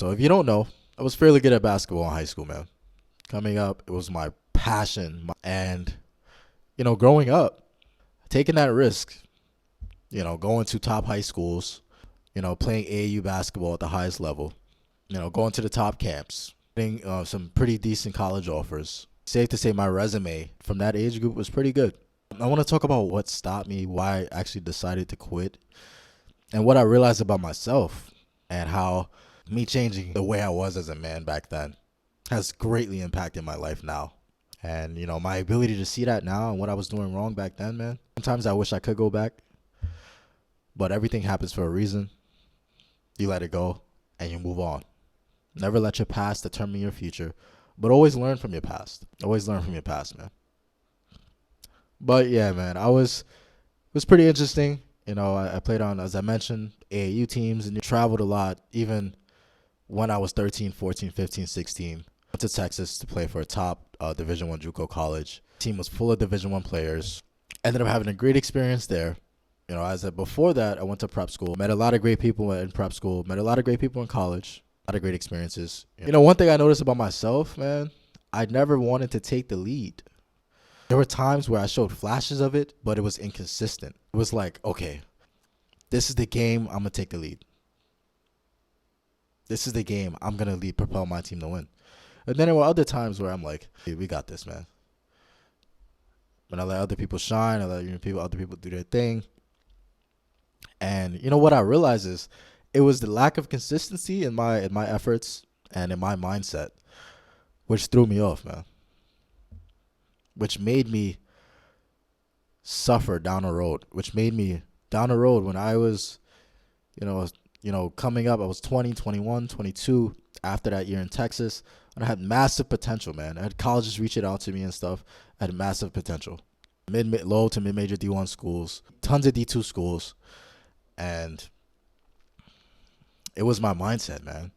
So if you don't know, I was fairly good at basketball in high school, man. Coming up, it was my passion. And, growing up, taking that risk, going to top high schools, playing AAU basketball at the highest level, going to the top camps, getting some pretty decent college offers. Safe to say my resume from that age group was pretty good. I want to talk about what stopped me, why I actually decided to quit, and what I realized about myself, and how me changing the way I was as a man back then has greatly impacted my life now. And, my ability to see that now and what I was doing wrong back then, man. Sometimes I wish I could go back, but everything happens for a reason. You let it go and you move on. Never let your past determine your future, but always learn from your past. Always learn from your past, man. But yeah, man, it was pretty interesting. I played on, as I mentioned, AAU teams and traveled a lot, even when I was 13, 14, 15, 16. Went to Texas to play for a top Division One JUCO college. Team was full of Division One players. Ended up having a great experience there. As before that, I went to prep school. Met a lot of great people in prep school. Met a lot of great people in college. A lot of great experiences. One thing I noticed about myself, man, I never wanted to take the lead. There were times where I showed flashes of it, but it was inconsistent. It was like, okay, this is the game. I'm going to take the lead. This is the game. I'm going to propel my team to win. And then there were other times where I'm like, hey, we got this, man. When I let other people shine, I let other people do their thing. And what I realized is it was the lack of consistency in my efforts and in my mindset, which threw me off, man. Which made me suffer down the road. Which made me down the road when I was, coming up. I was 20, 21, 22 after that year in Texas. And I had massive potential, man. I had colleges reaching out to me and stuff. I had massive potential. Low to mid-major D1 schools. Tons of D2 schools. And it was my mindset, man.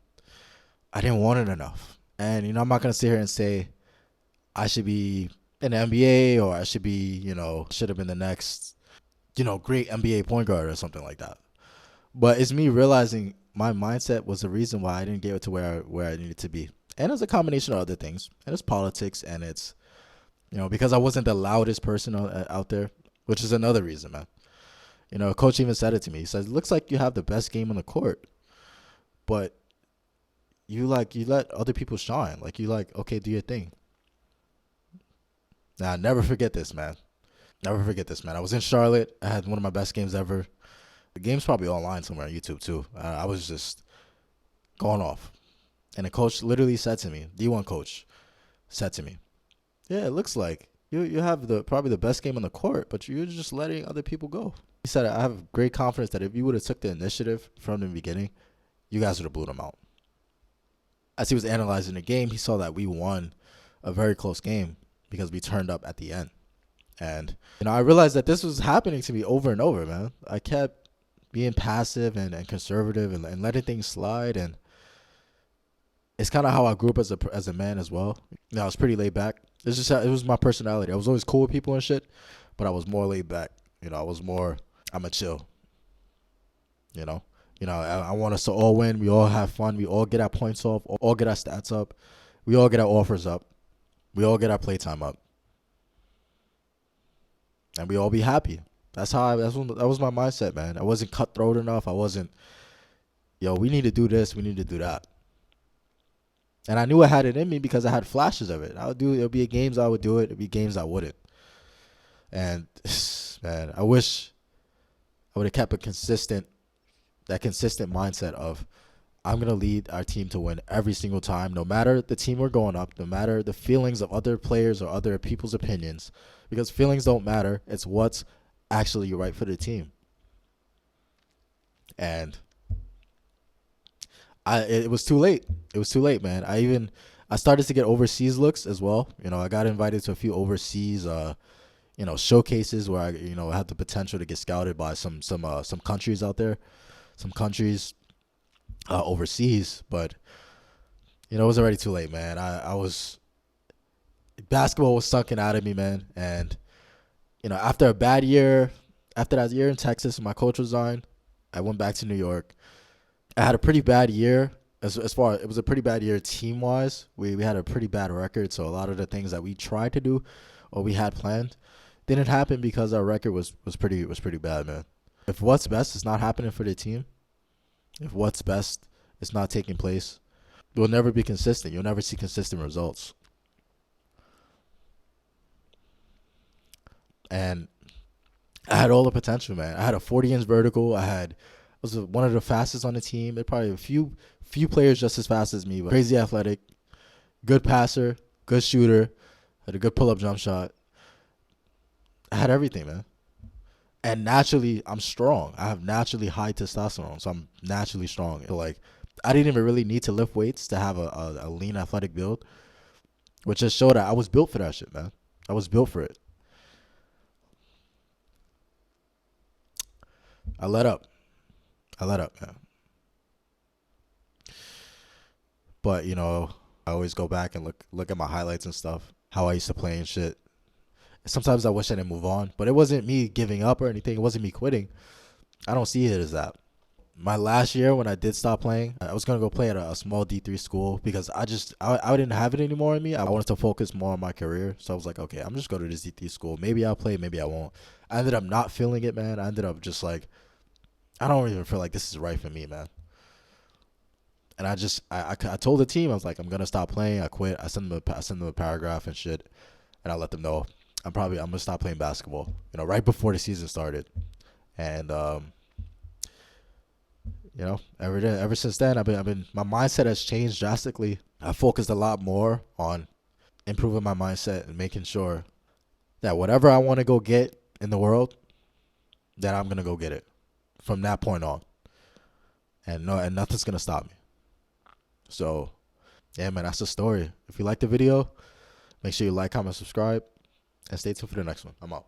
I didn't want it enough. And, I'm not going to sit here and say I should be in the NBA or I should be, should have been the next, great NBA point guard or something like that. But it's me realizing my mindset was the reason why I didn't get to where I needed to be. And it's a combination of other things. And it's politics and it's, because I wasn't the loudest person out there, which is another reason, man. Coach even said it to me. He says, looks like you have the best game on the court, but you let other people shine. Okay, do your thing. Now, never forget this, man. Never forget this, man. I was in Charlotte. I had one of my best games ever. The game's probably online somewhere on YouTube, too. I was just going off. And the coach literally said to me, D1 coach said to me, yeah, it looks like you have probably the best game on the court, but you're just letting other people go. He said, I have great confidence that if you would have took the initiative from the beginning, you guys would have blew them out. As he was analyzing the game, he saw that we won a very close game because we turned up at the end. And, I realized that this was happening to me over and over, man. I kept being passive and conservative and letting things slide. And it's kind of how I grew up as a man as well. I was pretty laid back. It was my personality. I was always cool with people and shit, but I was more laid back. I'm a chill. I want us to all win. We all have fun. We all get our points off. All get our stats up. We all get our offers up. We all get our playtime up. And we all be happy. That was my mindset, man. I wasn't cutthroat enough. I wasn't, we need to do this. We need to do that. And I knew I had it in me because I had flashes of it. There'll be games I would do it. There'll be games I wouldn't. And, man, I wish I would have kept that consistent mindset of I'm going to lead our team to win every single time, no matter the team we're going up, no matter the feelings of other players or other people's opinions, because feelings don't matter. It's what's actually right for the team. And it was too late. It was too late, man. I started to get overseas looks as well. I got invited to a few overseas showcases where I had the potential to get scouted by some countries out there, some countries overseas. But it was already too late, man. Basketball was sunken out of me, man. And after that year in Texas, my coach resigned. I went back to New York. I had a pretty bad year as far, it was a pretty bad year team wise. We had a pretty bad record, so a lot of the things that we tried to do or we had planned didn't happen because our record was pretty bad, man. If what's best is not happening for the team, if what's best is not taking place, you'll never be consistent. You'll never see consistent results. And I had all the potential, man. I had a 40-inch vertical. I was one of the fastest on the team. There probably a few players just as fast as me, but crazy athletic, good passer, good shooter, had a good pull-up jump shot. I had everything, man. And naturally, I'm strong. I have naturally high testosterone, so I'm naturally strong. So like, I didn't even really need to lift weights to have a lean athletic build, which just showed that I was built for that shit, man. I was built for it. I let up. I let up, man. But I always go back and look at my highlights and stuff, how I used to play and shit. Sometimes I wish I didn't move on, but it wasn't me giving up or anything. It wasn't me quitting. I don't see it as that. My last year when I did stop playing, I was gonna go play at a small D3 school because I didn't have it anymore in me. I wanted to focus more on my career, so I was like, okay, I'm just go to this D3 school. Maybe I'll play, maybe I won't. I ended up not feeling it, man. I ended up just like, I don't even feel like this is right for me, man. And I told the team, I was like, I'm gonna stop playing. I quit. I sent them a paragraph and shit, and I let them know I'm gonna stop playing basketball. Right before the season started, and ever since then, my mindset has changed drastically. I focused a lot more on improving my mindset and making sure that whatever I want to go get in the world, that I'm gonna go get it from that point on, and nothing's gonna stop me. So, yeah, man, that's the story. If you like the video, make sure you like, comment, subscribe, and stay tuned for the next one. I'm out.